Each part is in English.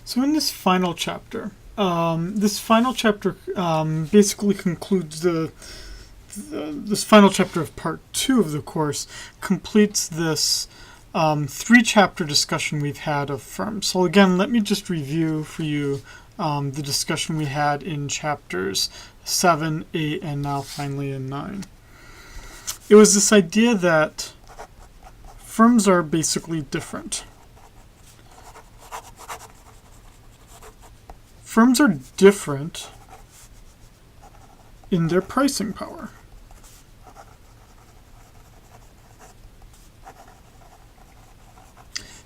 So in this final chapter, basically concludes this final chapter of part 2 of the course, completes this 3-chapter discussion we've had of firms. So again, let me just review for you the discussion we had in chapters 7, 8, and now finally in 9. It was this idea that firms are basically different. Firms are different in their pricing power.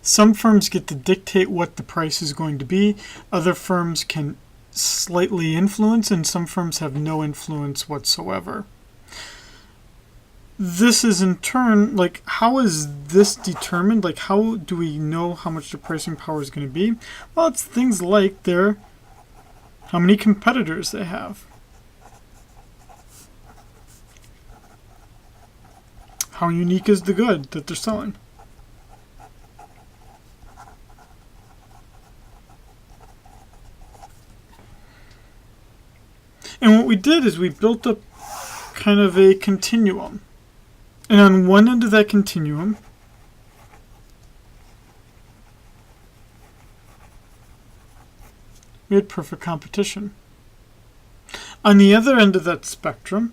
Some firms get to dictate what the price is going to be. Other firms can slightly influence, and some firms have no influence whatsoever. This is in turn, how is this determined? How do we know how much the pricing power is going to be? Well, it's things like how many competitors they have. How unique is the good that they're selling? And what we did is we built up kind of a continuum. And on one end of that continuum, we had perfect competition. On the other end of that spectrum,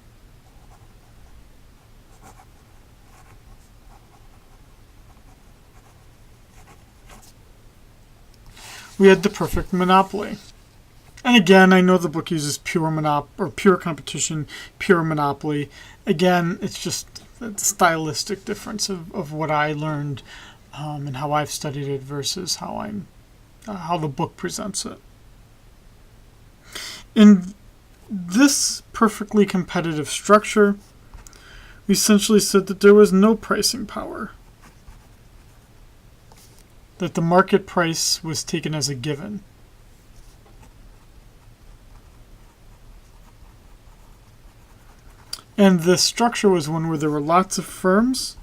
we had the perfect monopoly. And again, I know the book uses pure competition, pure monopoly. Again, it's just a stylistic difference of what I learned and how I've studied it versus how the book presents it. In this perfectly competitive structure, we essentially said that there was no pricing power, that the market price was taken as a given. And the structure was one where there were lots of firms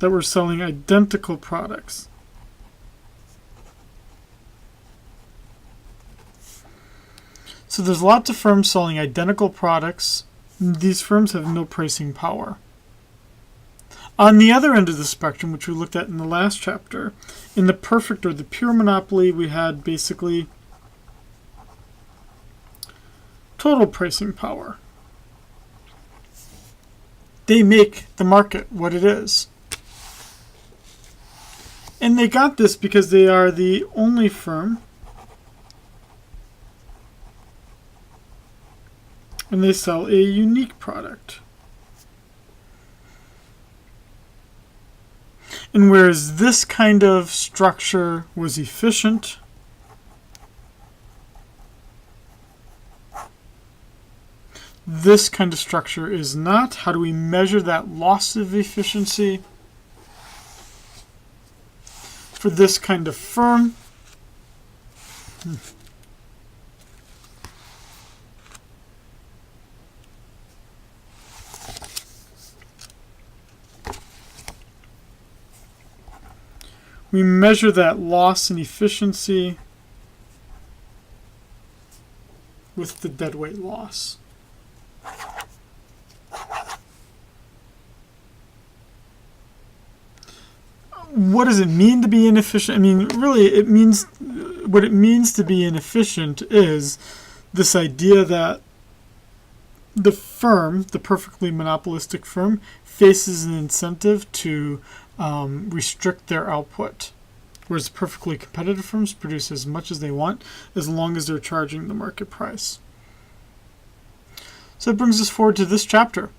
that were selling identical products. So there's lots of firms selling identical products. These firms have no pricing power. On the other end of the spectrum, which we looked at in the last chapter, in the perfect or the pure monopoly, we had basically total pricing power. They make the market what it is. And they got this because they are the only firm, and they sell a unique product. And whereas this kind of structure was efficient, this kind of structure is not. How do we measure that loss of efficiency for this kind of firm? We measure that loss in efficiency with the deadweight loss. What does it mean to be inefficient? I mean, really, what it means to be inefficient is this idea that the firm, the perfectly monopolistic firm, faces an incentive to restrict their output, whereas perfectly competitive firms produce as much as they want as long as they're charging the market price. So that brings us forward to this chapter.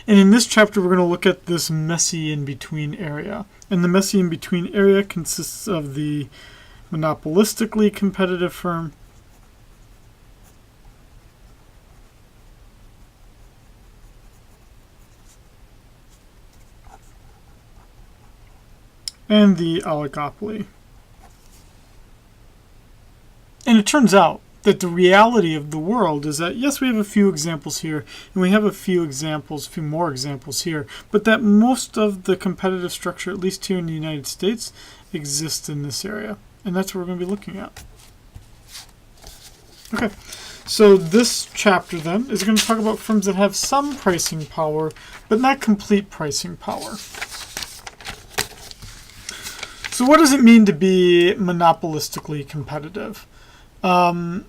And in this chapter, we're going to look at this messy in-between area. And the messy in-between area consists of the monopolistically competitive firm and the oligopoly. And it turns out that the reality of the world is that, yes, we have a few examples here, and we have a few more examples here, but that most of the competitive structure, at least here in the United States, exists in this area. And that's what we're going to be looking at. Okay, so this chapter then is going to talk about firms that have some pricing power, but not complete pricing power. So what does it mean to be monopolistically competitive? In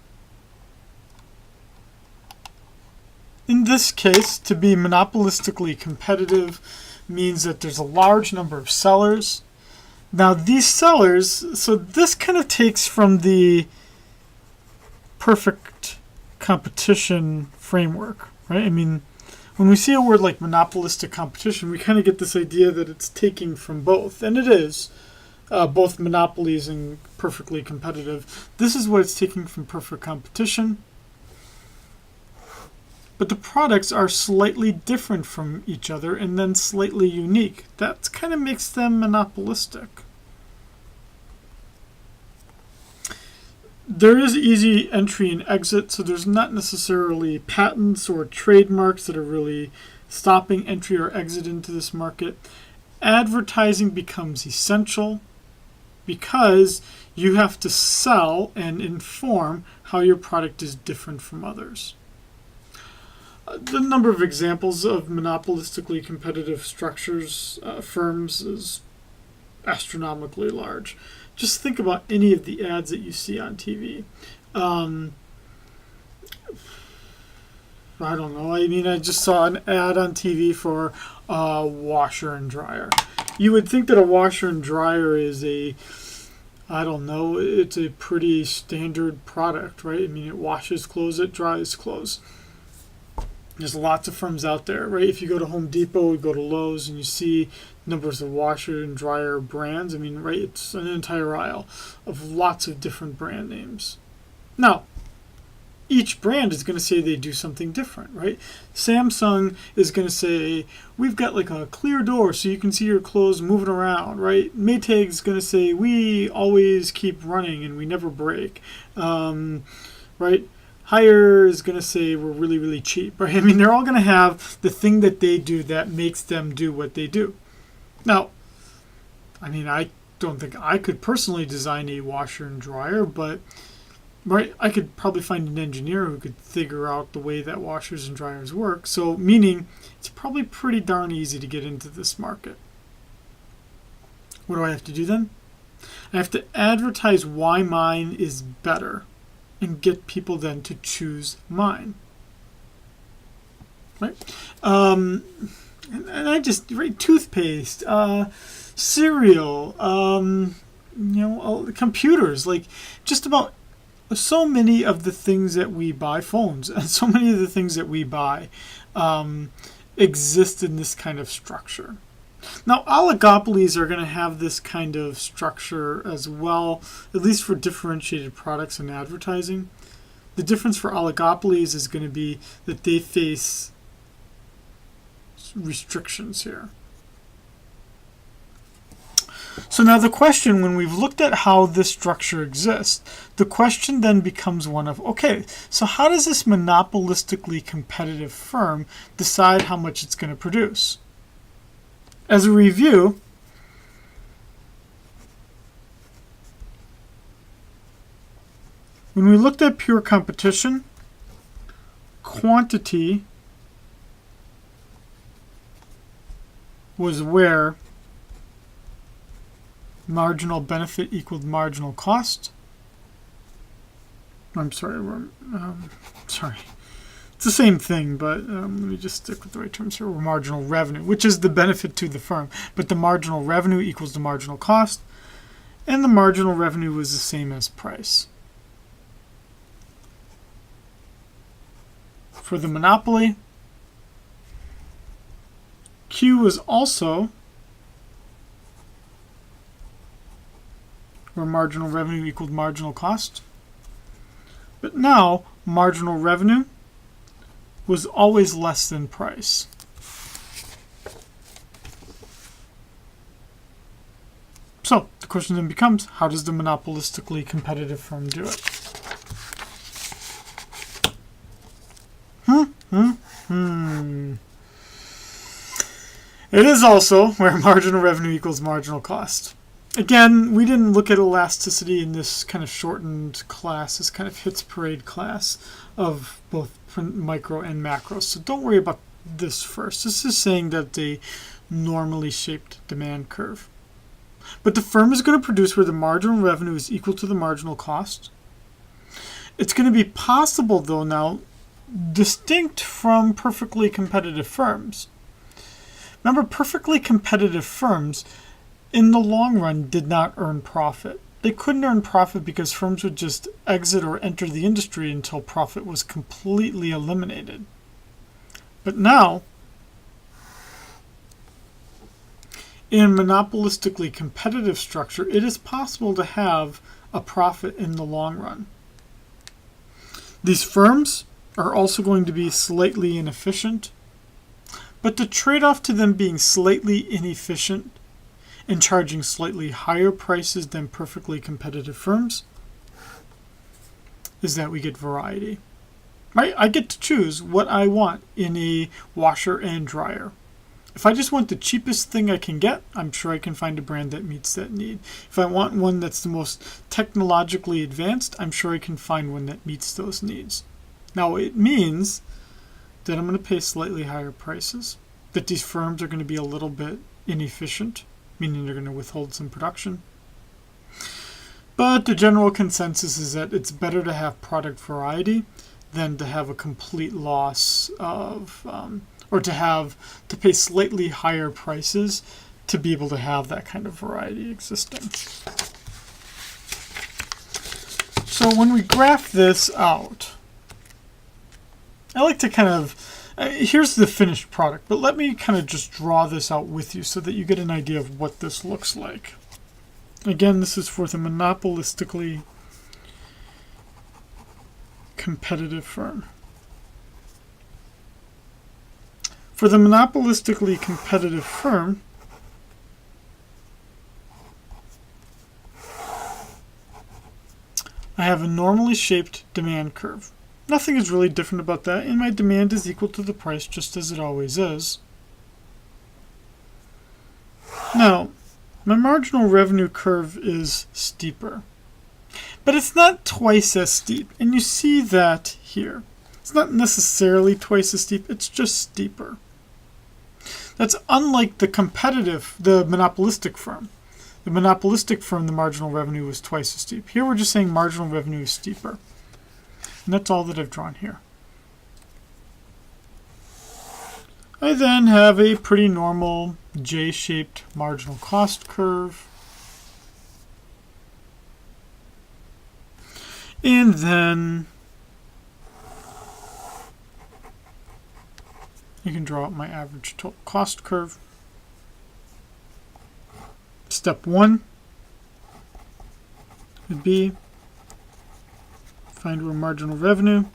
this case, to be monopolistically competitive means that there's a large number of sellers. Now these sellers, so this kind of takes from the perfect competition framework, right? I mean, when we see a word like monopolistic competition, we kind of get this idea that it's taking from both, and it is. Both monopolies and perfectly competitive. This is what it's taking from perfect competition. But the products are slightly different from each other and then slightly unique. That kind of makes them monopolistic. There is easy entry and exit, so there's not necessarily patents or trademarks that are really stopping entry or exit into this market. Advertising becomes essential, because you have to sell and inform how your product is different from others. The number of examples of monopolistically competitive structures, firms, is astronomically large. Just think about any of the ads that you see on TV. I don't know. I mean, I just saw an ad on TV for a washer and dryer. You would think that a washer and dryer is I don't know, it's a pretty standard product, right? I mean, it washes clothes, it dries clothes. There's lots of firms out there, right? If you go to Home Depot, you go to Lowe's, and you see numbers of washer and dryer brands, I mean, right, it's an entire aisle of lots of different brand names. Now, each brand is going to say they do something different, right? Samsung is going to say, we've got like a clear door so you can see your clothes moving around, right? Maytag is going to say, we always keep running and we never break, right? Haier is going to say, we're really, really cheap, right? I mean, they're all going to have the thing that they do that makes them do what they do. Now, I mean, I don't think I could personally design a washer and dryer, but right, I could probably find an engineer who could figure out the way that washers and dryers work. So, meaning it's probably pretty darn easy to get into this market. What do I have to do then? I have to advertise why mine is better and get people then to choose mine. Right? And I just, right, toothpaste, cereal, computers, like just about so many of the things that we buy, phones, and so many of the things that we buy exist in this kind of structure. Now, oligopolies are going to have this kind of structure as well, at least for differentiated products and advertising. The difference for oligopolies is going to be that they face restrictions here. So now the question, when we've looked at how this structure exists, the question then becomes one of, okay, so how does this monopolistically competitive firm decide how much it's going to produce? As a review, when we looked at pure competition, quantity was where marginal benefit equaled marginal cost. I'm sorry, sorry. It's the same thing, but let me just stick with the right terms here. Marginal revenue, which is the benefit to the firm. But the marginal revenue equals the marginal cost, and the marginal revenue was the same as price. For the monopoly, Q was also where marginal revenue equaled marginal cost. But now, marginal revenue was always less than price. So, the question then becomes, how does the monopolistically competitive firm do it? It is also where marginal revenue equals marginal cost. Again, we didn't look at elasticity in this kind of shortened class, this kind of hits parade class of both micro and macro. So don't worry about this first. This is saying that they normally shaped demand curve. But the firm is going to produce where the marginal revenue is equal to the marginal cost. It's going to be possible, though, now, distinct from perfectly competitive firms. Remember, perfectly competitive firms, in the long run, did not earn profit. They couldn't earn profit because firms would just exit or enter the industry until profit was completely eliminated. But now, in monopolistically competitive structure, it is possible to have a profit in the long run. These firms are also going to be slightly inefficient, but the trade-off to them being slightly inefficient and charging slightly higher prices than perfectly competitive firms is that we get variety. Right? I get to choose what I want in a washer and dryer. If I just want the cheapest thing I can get, I'm sure I can find a brand that meets that need. If I want one that's the most technologically advanced, I'm sure I can find one that meets those needs. Now, it means that I'm going to pay slightly higher prices, that these firms are going to be a little bit inefficient, meaning they're going to withhold some production. But the general consensus is that it's better to have product variety than to have a complete loss of, or to pay slightly higher prices to be able to have that kind of variety existing. So when we graph this out, I like to kind of, here's the finished product, but let me kind of just draw this out with you so that you get an idea of what this looks like. Again, this is for the monopolistically competitive firm. For the monopolistically competitive firm, I have a normally shaped demand curve. Nothing is really different about that, and my demand is equal to the price just as it always is. Now, my marginal revenue curve is steeper, but it's not twice as steep, and you see that here. It's not necessarily twice as steep, it's just steeper. That's unlike the monopolistic firm. The monopolistic firm, the marginal revenue was twice as steep. Here we're just saying marginal revenue is steeper. And that's all that I've drawn here. I then have a pretty normal J-shaped marginal cost curve. And then you can draw out my average total cost curve. Step 1 would be find where marginal revenue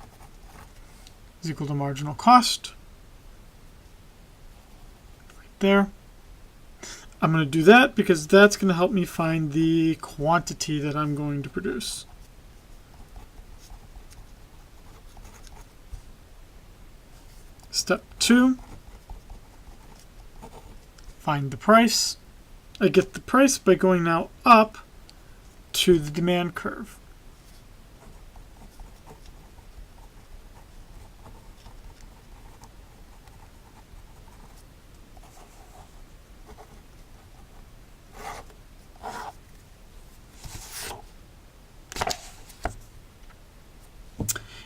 is equal to marginal cost. Right there. I'm going to do that because that's going to help me find the quantity that I'm going to produce. Step 2, find the price. I get the price by going now up to the demand curve.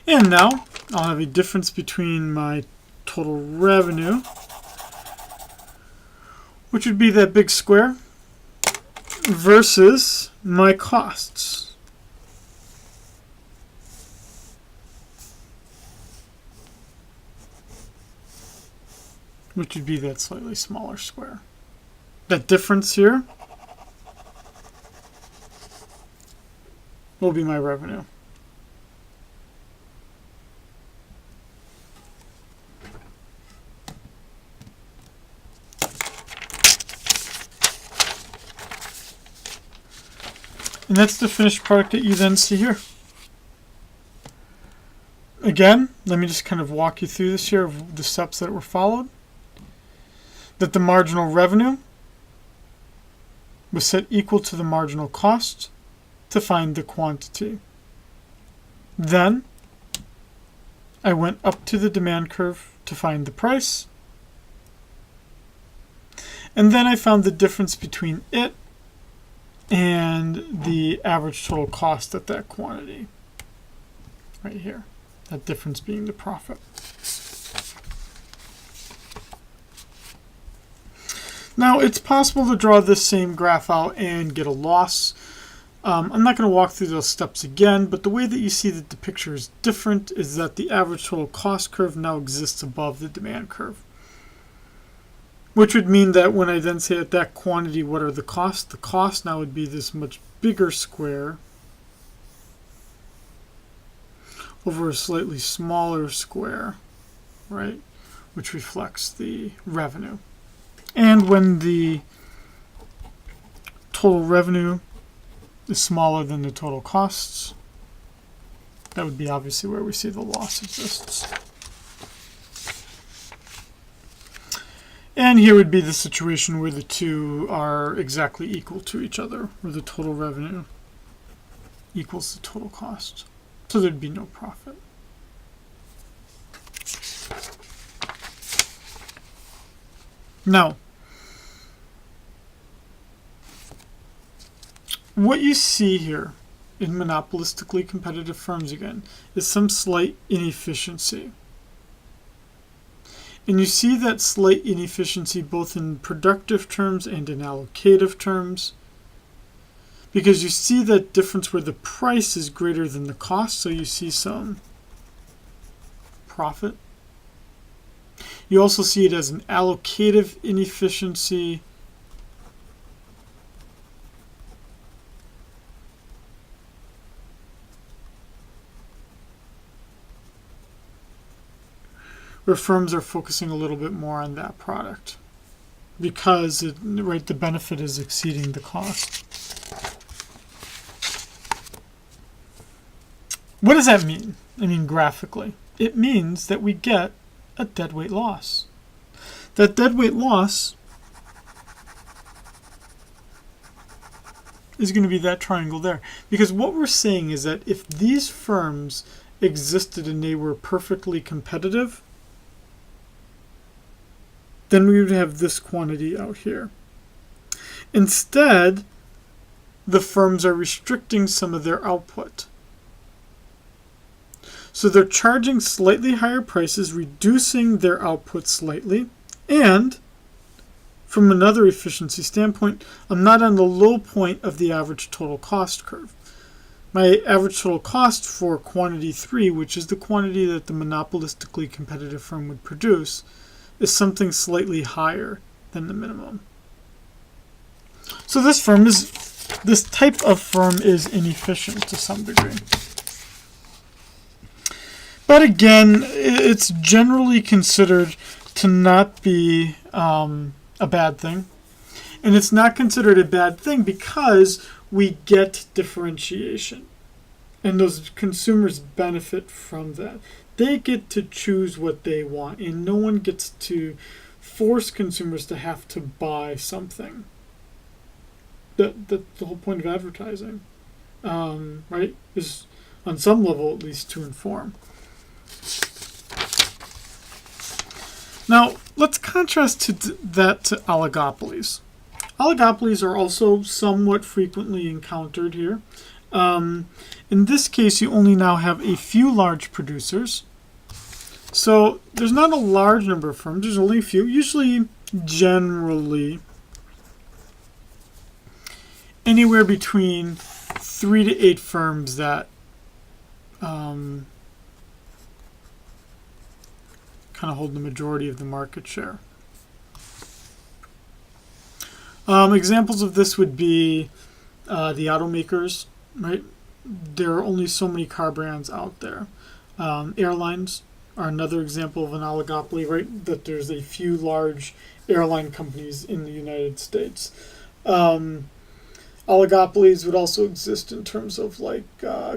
And now I'll have a difference between my total revenue, which would be that big square, versus my costs. Which would be that slightly smaller square. That difference here will be my revenue. And that's the finished product that you then see here. again, let me just kind of walk you through this here of the steps that were followed. That the marginal revenue was set equal to the marginal cost to find the quantity. Then I went up to the demand curve to find the price. And then I found the difference between it and the average total cost at that quantity. Right here. That difference being the profit. Now, it's possible to draw this same graph out and get a loss. I'm not going to walk through those steps again, but the way that you see that the picture is different is that the average total cost curve now exists above the demand curve. Which would mean that when I then say at that quantity, what are the costs? The cost now would be this much bigger square over a slightly smaller square, right? Which reflects the revenue. And when the total revenue is smaller than the total costs, that would be obviously where we see the loss exists. And here would be the situation where the two are exactly equal to each other, where the total revenue equals the total cost. So there'd be no profit. Now, what you see here in monopolistically competitive firms again is some slight inefficiency. And you see that slight inefficiency both in productive terms and in allocative terms, because you see that difference where the price is greater than the cost, so you see some profit. You also see it as an allocative inefficiency, where firms are focusing a little bit more on that product because the benefit is exceeding the cost. What does that mean? I mean, graphically. It means that we get a deadweight loss. That deadweight loss is going to be that triangle there. Because what we're saying is that if these firms existed and they were perfectly competitive, then we would have this quantity out here. Instead, the firms are restricting some of their output. So they're charging slightly higher prices, reducing their output slightly, and from another efficiency standpoint, I'm not on the low point of the average total cost curve. My average total cost for quantity 3, which is the quantity that the monopolistically competitive firm would produce, is something slightly higher than the minimum. So this type of firm is inefficient to some degree. But again, it's generally considered to not be a bad thing. And it's not considered a bad thing because we get differentiation. And those consumers benefit from that. They get to choose what they want, and no one gets to force consumers to have to buy something. That's the whole point of advertising, right? Is on some level at least to inform. Now, let's contrast that to oligopolies. Oligopolies are also somewhat frequently encountered here. In this case, you only now have a few large producers. So there's not a large number of firms, there's only a few, usually generally anywhere between 3 to 8 firms that kind of hold the majority of the market share. Examples of this would be the automakers, right? There are only so many car brands out there. Airlines are another example of an oligopoly, right? That there's a few large airline companies in the United States. Oligopolies would also exist in terms of like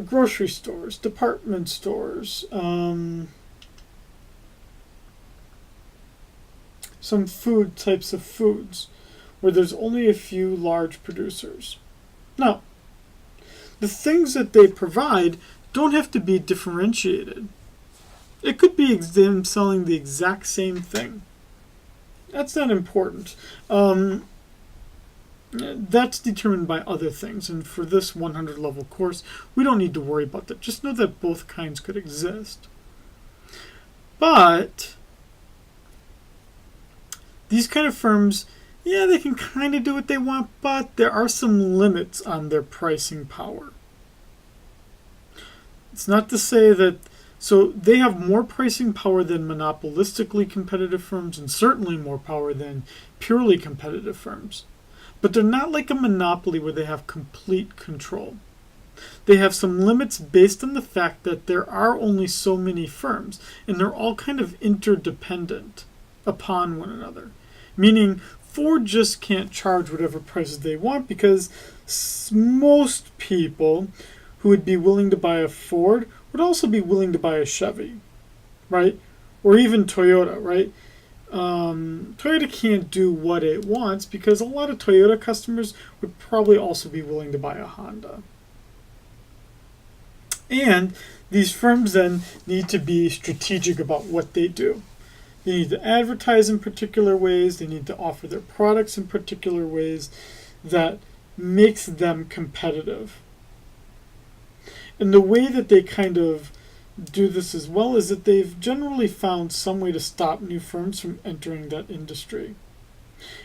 grocery stores, department stores, some food types of foods where there's only a few large producers. Now, the things that they provide don't have to be differentiated. It could be them selling the exact same thing. That's not important. That's determined by other things, and for this 100 level course, we don't need to worry about that. Just know that both kinds could exist. But these kind of firms, yeah, they can kind of do what they want, but there are some limits on their pricing power. It's not to say that, so they have more pricing power than monopolistically competitive firms, and certainly more power than purely competitive firms. But they're not like a monopoly where they have complete control. They have some limits based on the fact that there are only so many firms, and they're all kind of interdependent upon one another. Meaning, Ford just can't charge whatever prices they want because most people who would be willing to buy a Ford would also be willing to buy a Chevy, right? Or even Toyota, right? Toyota can't do what it wants because a lot of Toyota customers would probably also be willing to buy a Honda. And these firms then need to be strategic about what they do. They need to advertise in particular ways. They need to offer their products in particular ways that makes them competitive. And the way that they kind of do this as well is that they've generally found some way to stop new firms from entering that industry.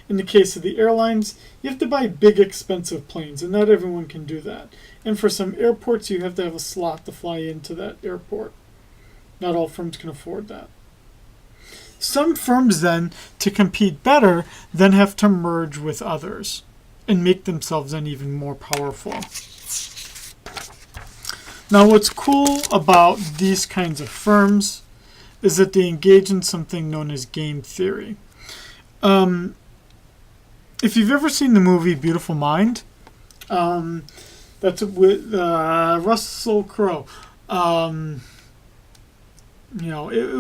In the case of the airlines, you have to buy big expensive planes, and not everyone can do that. And for some airports, you have to have a slot to fly into that airport. Not all firms can afford that. Some firms then, to compete better, then have to merge with others and make themselves then even more powerful. Now, what's cool about these kinds of firms is that they engage in something known as game theory. If you've ever seen the movie Beautiful Mind, that's with Russell Crowe. It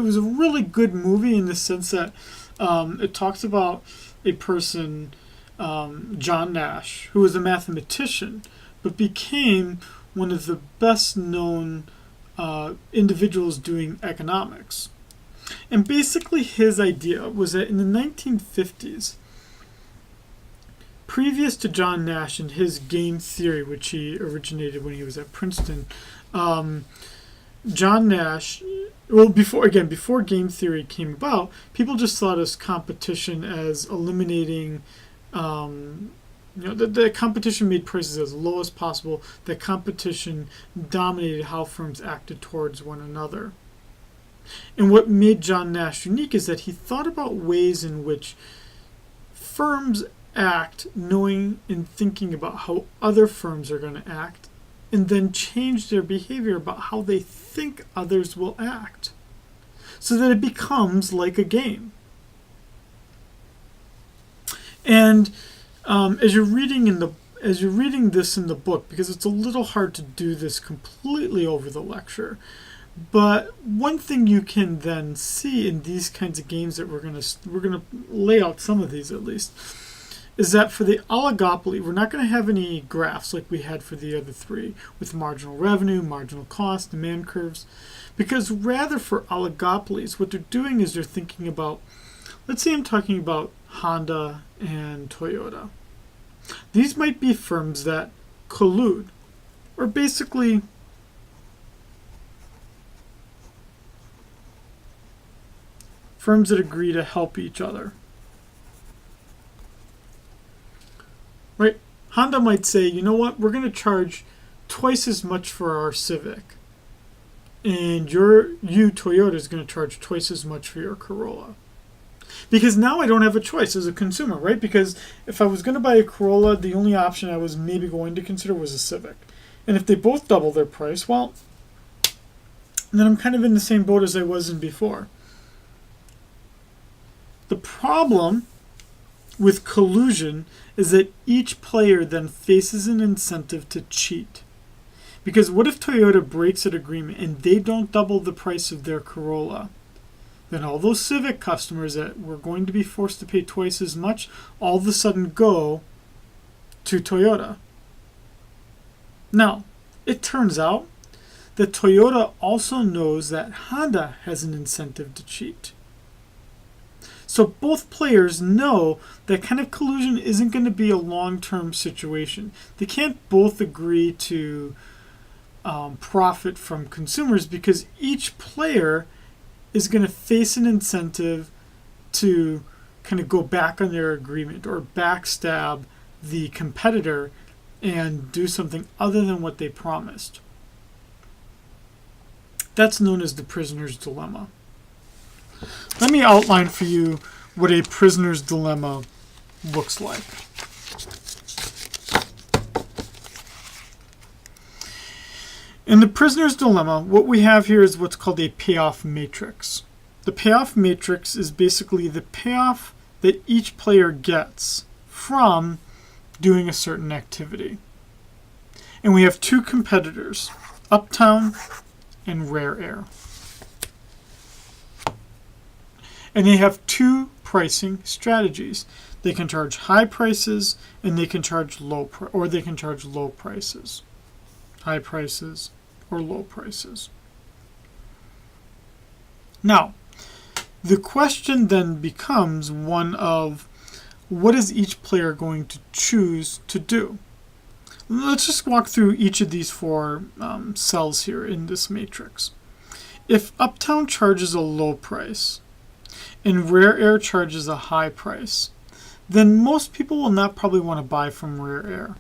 was a really good movie in the sense that it talks about a person, John Nash, who was a mathematician, but became one of the best known individuals doing economics. And basically his idea was that in the 1950s, previous to John Nash and his game theory, which he originated when he was at Princeton, John Nash, before game theory came about, people just thought of competition as eliminating the competition made prices as low as possible. The competition dominated how firms acted towards one another. And what made John Nash unique is that he thought about ways in which firms act, knowing and thinking about how other firms are going to act, and then change their behavior about how they think others will act, so that it becomes like a game. And as you're reading this in the book, because it's a little hard to do this completely over the lecture, but one thing you can then see in these kinds of games that we're gonna lay out some of these at least, is that for the oligopoly, we're not going to have any graphs like we had for the other three with marginal revenue, marginal cost, demand curves, because rather for oligopolies, what they're doing is they're thinking about, let's say I'm talking about Honda and Toyota. These might be firms that collude, or basically firms that agree to help each other. Right? Honda might say, you know what, we're going to charge twice as much for our Civic. And you, Toyota, is going to charge twice as much for your Corolla. Because now I don't have a choice as a consumer, right? Because if I was going to buy a Corolla, the only option I was maybe going to consider was a Civic. And if they both double their price, well, then I'm kind of in the same boat as I was in before. The problem with collusion is that each player then faces an incentive to cheat. Because what if Toyota breaks an agreement and they don't double the price of their Corolla? Then all those Civic customers that were going to be forced to pay twice as much all of a sudden go to Toyota. Now, it turns out that Toyota also knows that Honda has an incentive to cheat. So both players know that kind of collusion isn't going to be a long-term situation. They can't both agree to profit from consumers because each player is going to face an incentive to kind of go back on their agreement or backstab the competitor and do something other than what they promised. That's known as the prisoner's dilemma. Let me outline for you what a prisoner's dilemma looks like. In the prisoner's dilemma, what we have here is what's called a payoff matrix. The payoff matrix is basically the payoff that each player gets from doing a certain activity. And we have two competitors, Uptown and Rare Air. And they have two pricing strategies. They can charge high prices and they can charge low prices. High prices or low prices. Now, the question then becomes one of what is each player going to choose to do? Let's just walk through each of these four cells here in this matrix. If Uptown charges a low price and Rare Air charges a high price, then most people will not probably want to buy from Rare Air.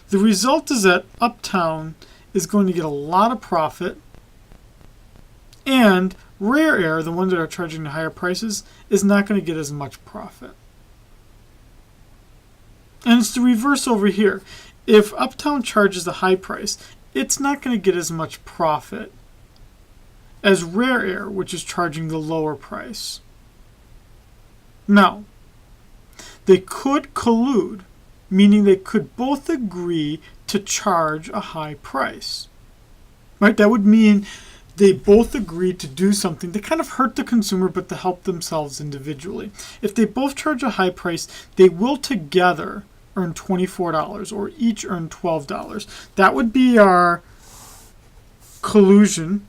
The result is that Uptown is going to get a lot of profit, and Rare Air, the ones that are charging the higher prices, is not going to get as much profit. And it's the reverse over here. If Uptown charges a high price, it's not going to get as much profit as Rare Air, which is charging the lower price. Now, they could collude, meaning they could both agree to charge a high price. Right? That would mean they both agree to do something to kind of hurt the consumer but to help themselves individually. If they both charge a high price, they will together earn $24 or each earn $12. That would be our collusionary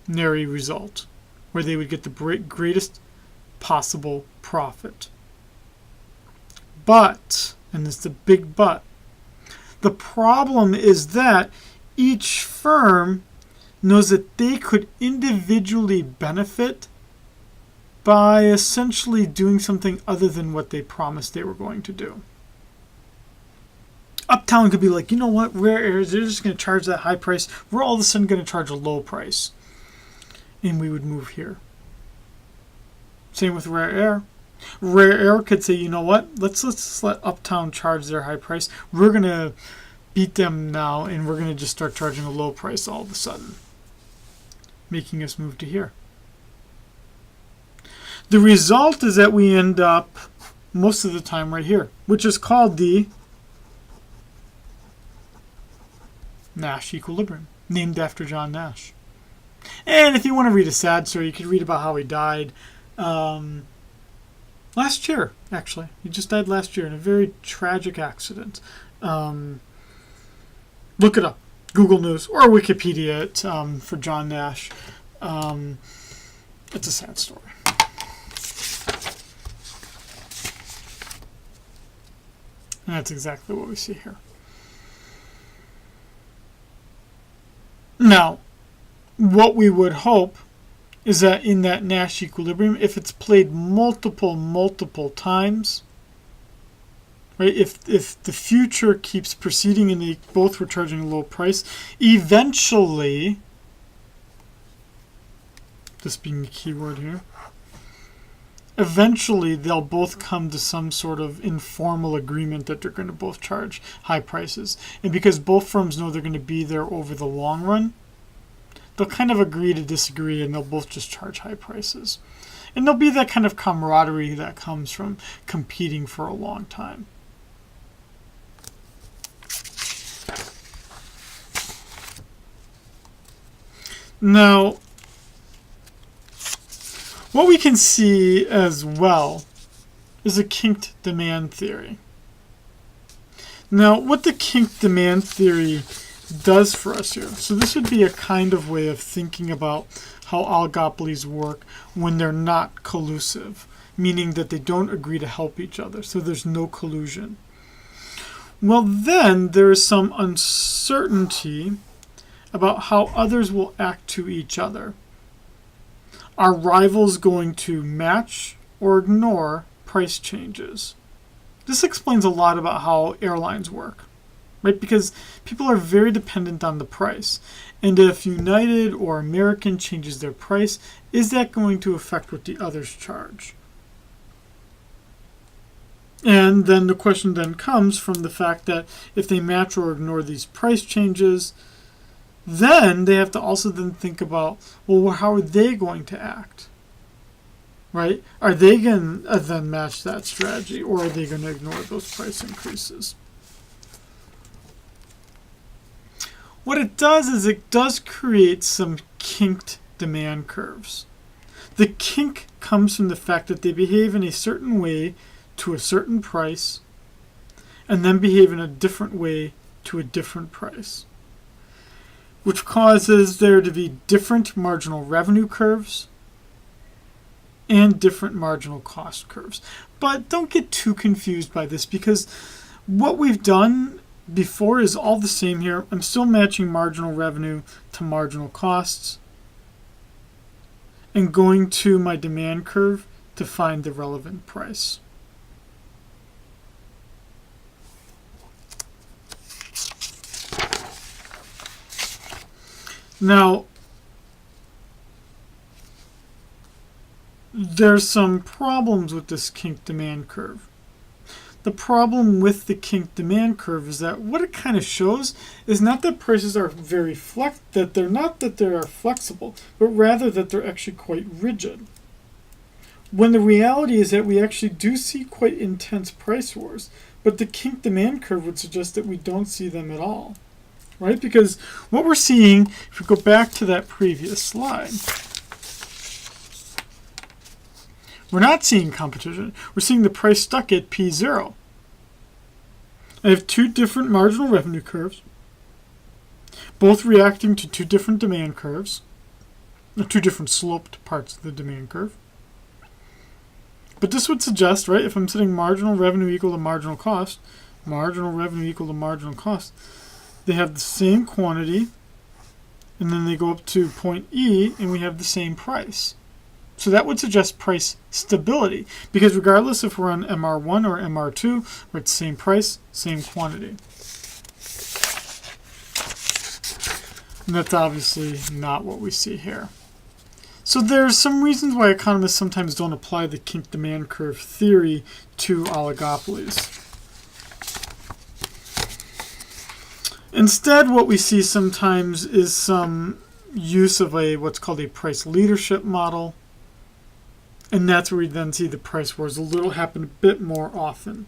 result, where they would get the greatest possible profit. But, and it's the big but, the problem is that each firm knows that they could individually benefit by essentially doing something other than what they promised they were going to do. Uptown could be like, you know what, Rare Air, they're just going to charge that high price. We're all of a sudden going to charge a low price. And we would move here. Same with Rare Air. Rare Air could say, you know what, let's let Uptown charge their high price. We're going to beat them now, and we're going to just start charging a low price all of a sudden, making us move to here. The result is that we end up most of the time right here, which is called the Nash Equilibrium, named after John Nash. And if you want to read a sad story, you could read about how he died last year, actually. He just died last year in a very tragic accident. Look it up. Google News or Wikipedia it for John Nash. It's a sad story. And that's exactly what we see here. Now, what we would hope is that in that Nash equilibrium, if it's played multiple times, right? If the future keeps proceeding and they both were charging a low price, eventually, this being the key word here, eventually they'll both come to some sort of informal agreement that they're going to both charge high prices. And because both firms know they're going to be there over the long run, they'll kind of agree to disagree and they'll both just charge high prices. And there'll be that kind of camaraderie that comes from competing for a long time. Now, what we can see as well is a kinked demand theory. Now, what the kinked demand theory does for us here, so this would be a kind of way of thinking about how oligopolies work when they're not collusive, meaning that they don't agree to help each other, so there's no collusion. Well, then there is some uncertainty about how others will act to each other. Are rivals going to match or ignore price changes? This explains a lot about how airlines work, right? Because people are very dependent on the price. And if United or American changes their price, is that going to affect what the others charge? And then the question then comes from the fact that if they match or ignore these price changes, then they have to also then think about, well, how are they going to act? Right? Are they going to then match that strategy, or are they going to ignore those price increases? What it does is it does create some kinked demand curves. The kink comes from the fact that they behave in a certain way to a certain price, and then behave in a different way to a different price, which causes there to be different marginal revenue curves and different marginal cost curves. But don't get too confused by this, because what we've done before is all the same here. I'm still matching marginal revenue to marginal costs and going to my demand curve to find the relevant price. Now, there's some problems with this kinked demand curve. The problem with the kinked demand curve is that what it kind of shows is not that prices are very that they are flexible, but rather that they're actually quite rigid. When the reality is that we actually do see quite intense price wars, but the kinked demand curve would suggest that we don't see them at all, right? Because what we're seeing, if we go back to that previous slide, we're not seeing competition. We're seeing the price stuck at P0. I have two different marginal revenue curves, both reacting to two different demand curves, or two different sloped parts of the demand curve. But this would suggest, right, if I'm setting marginal revenue equal to marginal revenue equal to marginal cost, they have the same quantity, and then they go up to point E, and we have the same price. So that would suggest price stability, because regardless if we're on MR1 or MR2, we're at the same price, same quantity. And that's obviously not what we see here. So there's some reasons why economists sometimes don't apply the kinked demand curve theory to oligopolies. Instead, what we see sometimes is some use of what's called a price leadership model. And that's where we then see the price wars happen a bit more often.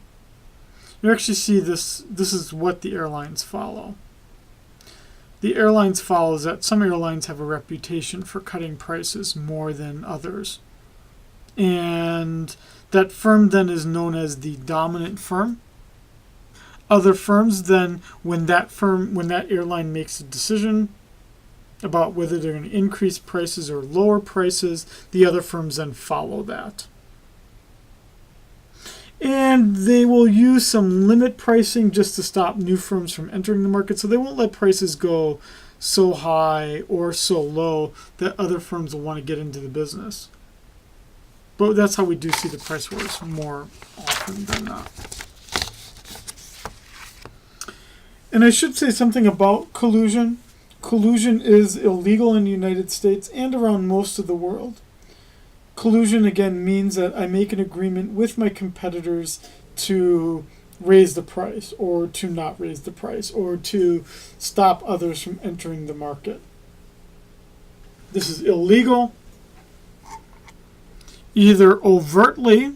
You actually see this is what the airlines follow. The airlines follow is that some airlines have a reputation for cutting prices more than others. And that firm then is known as the dominant firm. Other firms then, when that airline makes a decision about whether they're going to increase prices or lower prices, the other firms then follow that. And they will use some limit pricing just to stop new firms from entering the market, so they won't let prices go so high or so low that other firms will want to get into the business. But that's how we do see the price wars more often than not. And I should say something about collusion. Collusion is illegal in the United States and around most of the world. Collusion, again, means that I make an agreement with my competitors to raise the price or to not raise the price or to stop others from entering the market. This is illegal. either overtly,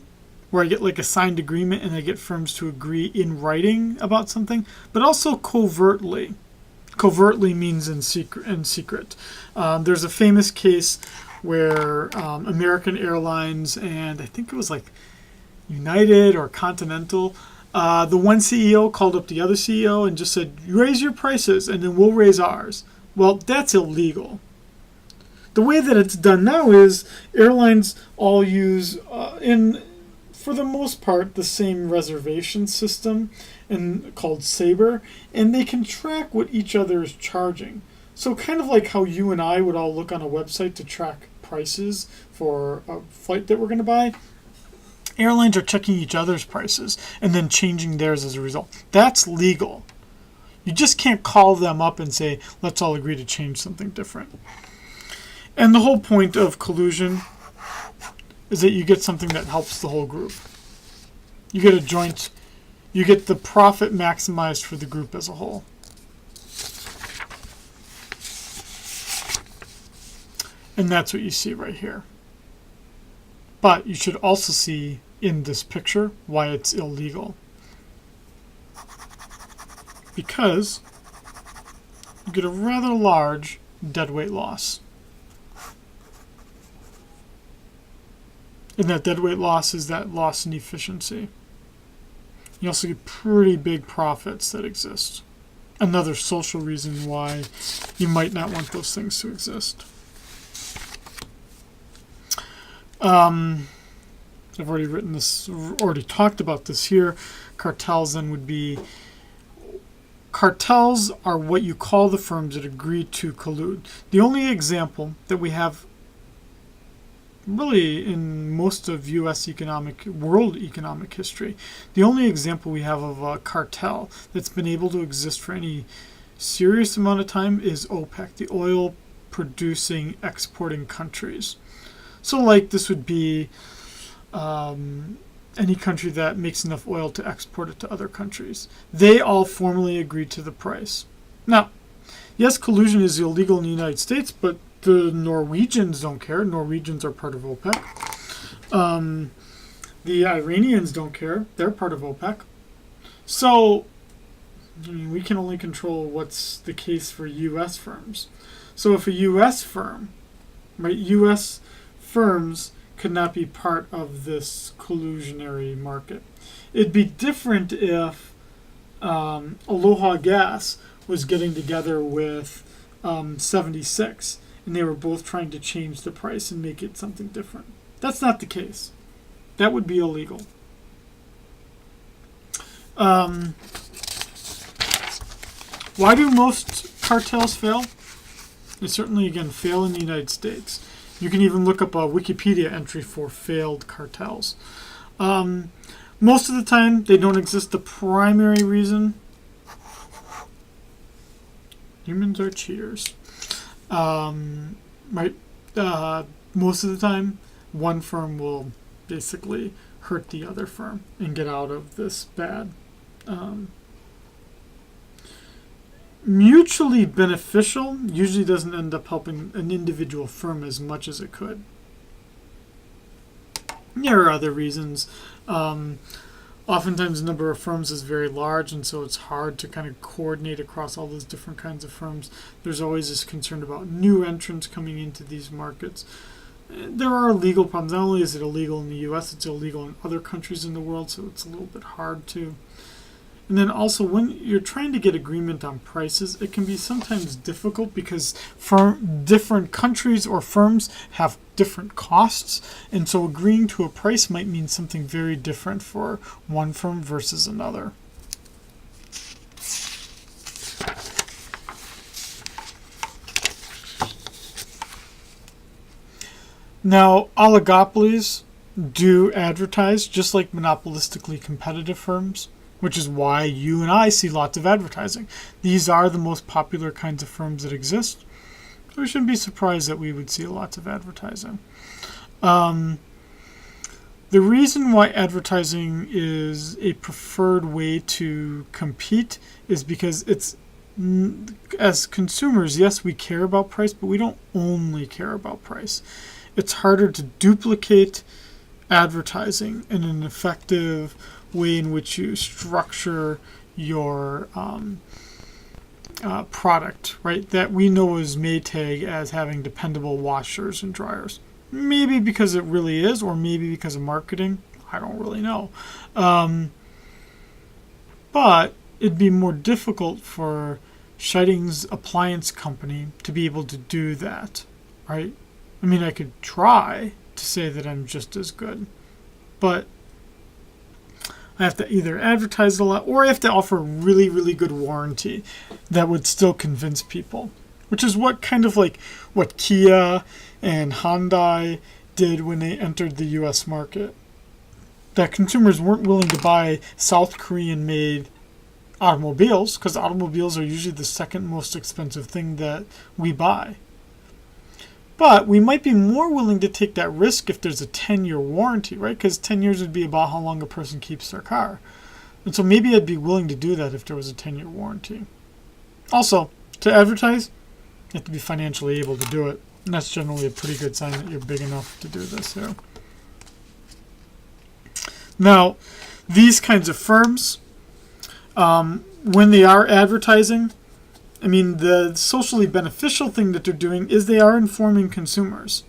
where I get like a signed agreement and I get firms to agree in writing about something, but also covertly. Covertly means in secret. There's a famous case where American Airlines and I think it was like United or Continental, the one CEO called up the other CEO and just said, raise your prices and then we'll raise ours. Well, that's illegal. The way that it's done now is airlines all use, for the most part, the same reservation system called Sabre, and they can track what each other is charging. So kind of like how you and I would all look on a website to track prices for a flight that we're going to buy, airlines are checking each other's prices and then changing theirs as a result. That's legal. You just can't call them up and say, let's all agree to change something different. And the whole point of collusion is that you get something that helps the whole group. You get you get the profit maximized for the group as a whole. And that's what you see right here. But you should also see in this picture why it's illegal. Because you get a rather large deadweight loss. And that deadweight loss is that loss in efficiency. You also get pretty big profits that exist. Another social reason why you might not want those things to exist. I've already written this, already talked about this here. Cartels then would be, cartels are what you call the firms that agree to collude. The only example that we have really in most of U.S. world economic history, the only example we have of a cartel that's been able to exist for any serious amount of time is OPEC, the oil producing, exporting countries. So like this would be any country that makes enough oil to export it to other countries. They all formally agreed to the price. Now, yes, collusion is illegal in the United States, but the Norwegians don't care. Norwegians are part of OPEC. The Iranians don't care. They're part of OPEC. So, I mean, we can only control what's the case for U.S. firms. So if a U.S. firm, right, U.S. firms could not be part of this collusionary market. It'd be different if Aloha Gas was getting together with 76 and they were both trying to change the price and make it something different. That's not the case. That would be illegal. Why do most cartels fail? They certainly, again, fail in the United States. You can even look up a Wikipedia entry for failed cartels. Most of the time, they don't exist. The primary reason, humans are cheaters. Right? Most of the time, one firm will basically hurt the other firm and get out of this bad. Mutually beneficial usually doesn't end up helping an individual firm as much as it could. There are other reasons. Oftentimes the number of firms is very large, and so it's hard to kind of coordinate across all those different kinds of firms. There's always this concern about new entrants coming into these markets. There are legal problems. Not only is it illegal in the U.S., it's illegal in other countries in the world, so it's a little bit hard to. And then also, when you're trying to get agreement on prices, it can be sometimes difficult because different countries or firms have different costs. And so agreeing to a price might mean something very different for one firm versus another. Now, oligopolies do advertise just like monopolistically competitive firms, which is why you and I see lots of advertising. These are the most popular kinds of firms that exist. So we shouldn't be surprised that we would see lots of advertising. The reason why advertising is a preferred way to compete is because it's, as consumers, yes, we care about price, but we don't only care about price. It's harder to duplicate advertising and an effective way in which you structure your product, right? That we know is Maytag as having dependable washers and dryers. Maybe because it really is, or maybe because of marketing. I don't really know. But it'd be more difficult for Scheiding's appliance company to be able to do that, right? I mean, I could try to say that I'm just as good, but I have to either advertise a lot or I have to offer really, really good warranty that would still convince people, which is what kind of like what Kia and Hyundai did when they entered the US market. That consumers weren't willing to buy South Korean made automobiles because automobiles are usually the second most expensive thing that we buy. But we might be more willing to take that risk if there's a 10-year warranty, right? Because 10 years would be about how long a person keeps their car. And so maybe I'd be willing to do that if there was a 10-year warranty. Also, to advertise, you have to be financially able to do it. And that's generally a pretty good sign that you're big enough to do this here. Now, these kinds of firms, when they are advertising, I mean, the socially beneficial thing that they're doing is they are informing consumers.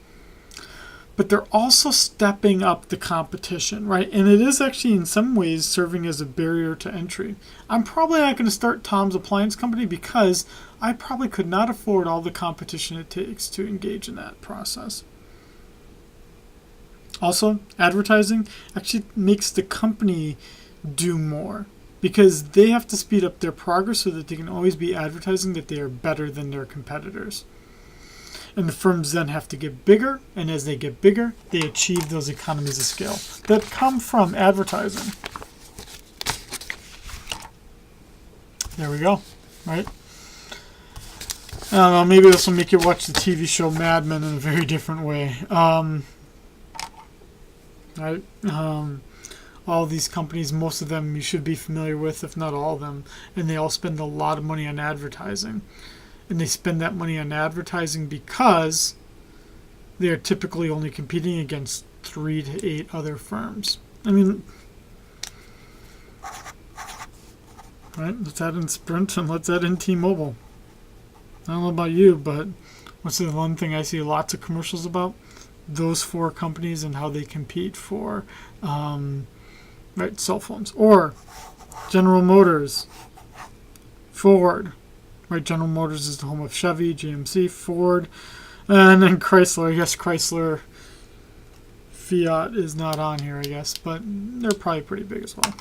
But they're also stepping up the competition, right? And it is actually in some ways serving as a barrier to entry. I'm probably not going to start Tom's Appliance Company because I probably could not afford all the competition it takes to engage in that process. Also, advertising actually makes the company do more, because they have to speed up their progress so that they can always be advertising that they are better than their competitors. And the firms then have to get bigger, and as they get bigger, they achieve those economies of scale that come from advertising. There we go, right? I don't know, maybe this will make you watch the TV show Mad Men in a very different way. Right? All these companies, most of them you should be familiar with, if not all of them, and they all spend a lot of money on advertising. And they spend that money on advertising because they are typically only competing against 3 to 8 other firms. I mean, right? Let's add in Sprint and let's add in T-Mobile. I don't know about you, but what's the one thing I see lots of commercials about? Those 4 companies and how they compete for right, cell phones. Or General Motors, Ford. Right, General Motors is the home of Chevy, GMC, Ford, and then Chrysler. I guess Chrysler, Fiat is not on here, I guess, but they're probably pretty big as well.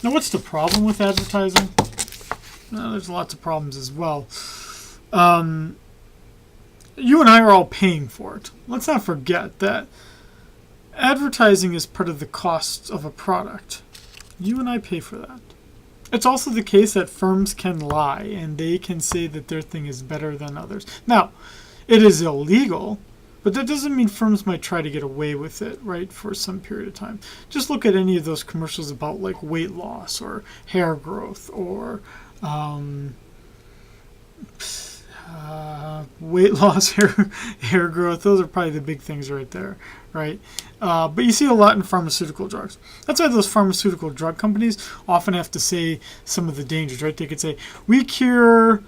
Now, what's the problem with advertising? Well, there's lots of problems as well. You and I are all paying for it. Let's not forget that advertising is part of the costs of a product. You and I pay for that. It's also the case that firms can lie and they can say that their thing is better than others. Now, it is illegal, but that doesn't mean firms might try to get away with it, right, for some period of time. Just look at any of those commercials about like weight loss or hair growth or weight loss, hair growth. Those are probably the big things right there, right? But you see a lot in pharmaceutical drugs. That's why those pharmaceutical drug companies often have to say some of the dangers, right? They could say, we cure,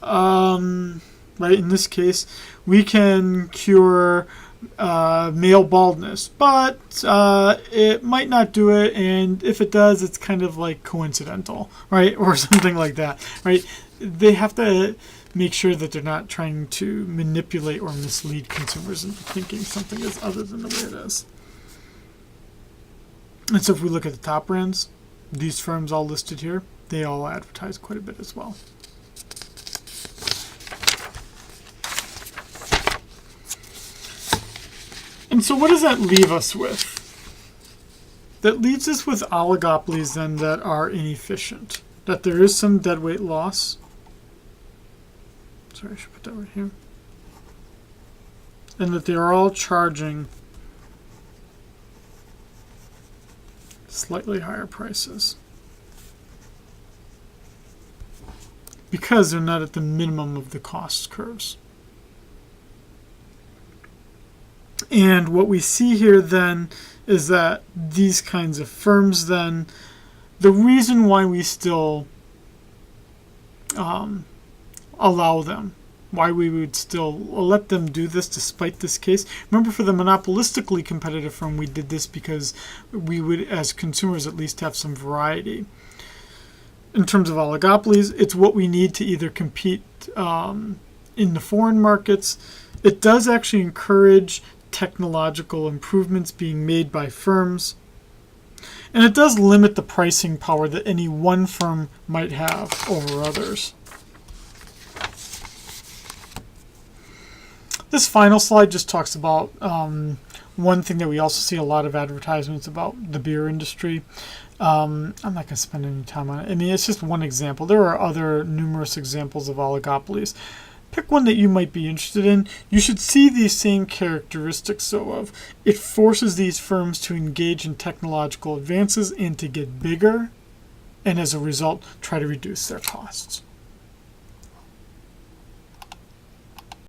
right, in this case, we can cure male baldness, but it might not do it, and if it does, it's kind of like coincidental, right? Or something like that, right? They have to make sure that they're not trying to manipulate or mislead consumers into thinking something is other than the way it is. And so if we look at the top brands, these firms all listed here, they all advertise quite a bit as well. And so what does that leave us with? That leaves us with oligopolies then that are inefficient. That there is some deadweight loss. Sorry, I should put that right here. And that they are all charging slightly higher prices. Because they're not at the minimum of the cost curves. And what we see here then is that these kinds of firms then, the reason why we still allow them, why we would still let them do this despite this case. Remember, for the monopolistically competitive firm, we did this because we would, as consumers, at least have some variety. In terms of oligopolies, it's what we need to either compete in the foreign markets. It does actually encourage technological improvements being made by firms. And it does limit the pricing power that any one firm might have over others. This final slide just talks about one thing that we also see a lot of advertisements about, the beer industry. I'm not going to spend any time on it. I mean, it's just one example. There are other numerous examples of oligopolies. Pick one that you might be interested in. You should see these same characteristics, though, of it forces these firms to engage in technological advances and to get bigger, and as a result, try to reduce their costs.